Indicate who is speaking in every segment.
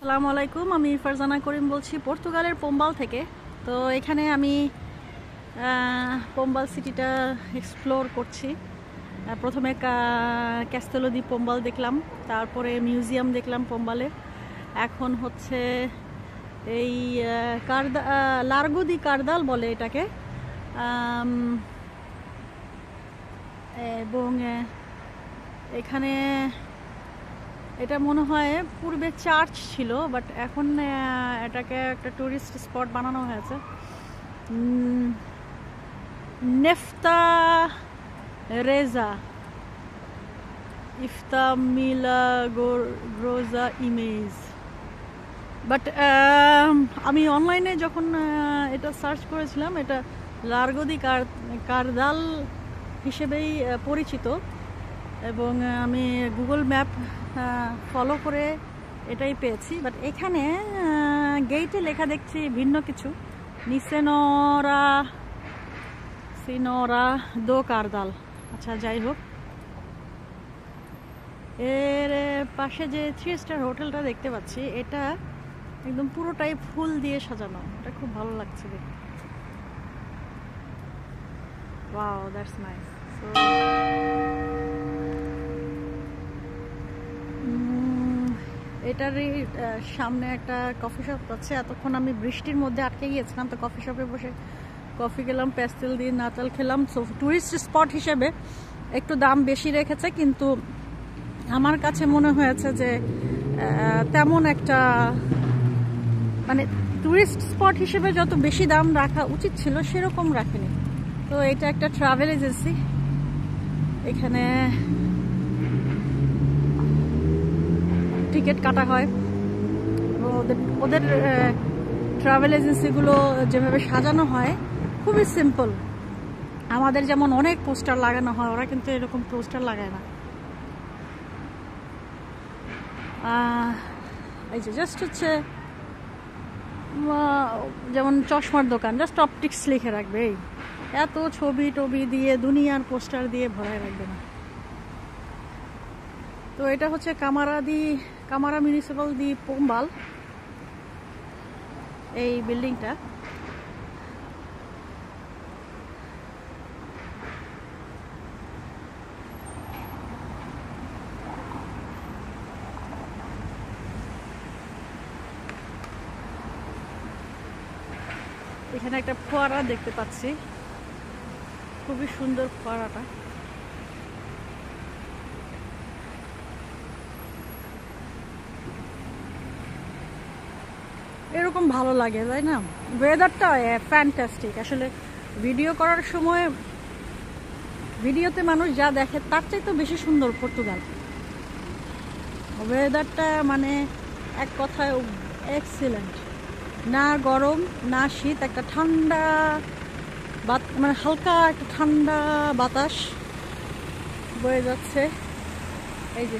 Speaker 1: আসসালামু আলাইকুম, আমি ফারজানা করিম বলছি পর্তুগালের পোম্বাল থেকে। তো এখানে আমি পোম্বাল সিটিটা এক্সপ্লোর করছি। প্রথমে ক্যাস্তেলো দি পোম্বাল দেখলাম, তারপরে মিউজিয়াম দেখলাম পোম্বালের। এখন হচ্ছে এই লার্গো দি কার্দাল বলে এটাকে, এবং এখানে এটা মনে হয় পূর্বে চার্চ ছিল, বাট এখন এটাকে একটা টুরিস্ট স্পট বানানো হয়েছে। নেফতা রেজা ইফতা মিলাগ্রোজা ইমেজ। বাট আমি অনলাইনে যখন এটা সার্চ করেছিলাম, এটা লার্গো দি কার্দাল হিসেবেই পরিচিত, এবং আমি গুগল ম্যাপ ফলো করে এটাই পেয়েছি। বাট এখানে গেইটে লেখা দেখছি ভিন্ন কিছু, সিনোরা দো কার্দাল। আচ্ছা, যাই হোক, এর পাশে যে 3 স্টার হোটেলটা দেখতে পাচ্ছি, এটা একদম পুরোটাই ফুল দিয়ে সাজানো। এটা খুব ভালো লাগছে দেখতে। Wow, that's nice. এটারই সামনে একটা কফি শপ আছে। এতক্ষণ আমি বৃষ্টির মধ্যে আটকে গিয়েছিলাম, তো কফি শপে বসে কফি খেলাম, প্যাস্টেল দিয়ে নাতাল খেলাম। সো টুরিস্ট স্পট হিসেবে একটু দাম বেশি রেখেছে, কিন্তু আমার কাছে মনে হয়েছে যে তেমন একটা, মানে টুরিস্ট স্পট হিসেবে যত বেশি দাম রাখা উচিত ছিল সেরকম রাখেনি। তো এটা একটা ট্রাভেল এজেন্সি। এখানে টিকিট কাটা হয়। ওদের ট্রাভেল এজেন্সিগুলো যেভাবে সাজানো হয় খুবই সিম্পল। আমাদের যেমন অনেক পোস্টার লাগানো হয়, ওরা কিন্তু এরকম পোস্টার লাগায় না। এই যে জাস্ট হচ্ছে যেমন চশমার দোকান, জাস্ট অপটিক্স লিখে রাখবে। এই এত ছবি টবি দিয়ে দুনিয়ার পোস্টার দিয়ে ভরায় রাখবে না। তো এটা হচ্ছে কামারা মিউনিসিপাল দি পোম্বাল, এই বিল্ডিংটা। এখানে একটা ফোয়ারা দেখতে পাচ্ছি, খুবই সুন্দর ফোয়ারাটা। এরকম ভালো লাগে, তাই না? ওয়েদারটা ফ্যান্টাস্টিক। আসলে ভিডিও করার সময় ভিডিওতে মানুষ যা দেখে তার চাইতে বেশি সুন্দর পর্তুগাল। ওয়েদারটা মানে এক কথায় এক্সিলেন্ট। না গরম না শীত, একটা ঠান্ডা মানে হালকা একটা ঠান্ডা বাতাস বয়ে যাচ্ছে। এই যে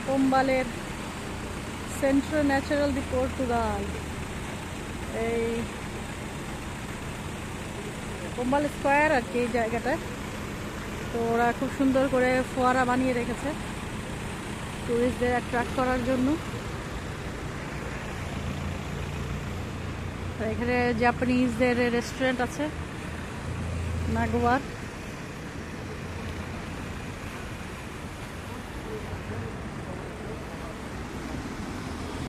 Speaker 1: পোম্বালের সেন্ট্রো ন্যাচারাল দি পর্তুগাল, এই পোম্বাল স্কোয়ার আর কি এই জায়গাটা। তো ওরা খুব সুন্দর করে ফোয়ারা বানিয়ে রেখেছে টুরিস্টদের অ্যাট্রাক্ট করার জন্য। এখানে জাপানিজদের রেস্টুরেন্ট আছে, নাগোয়ার।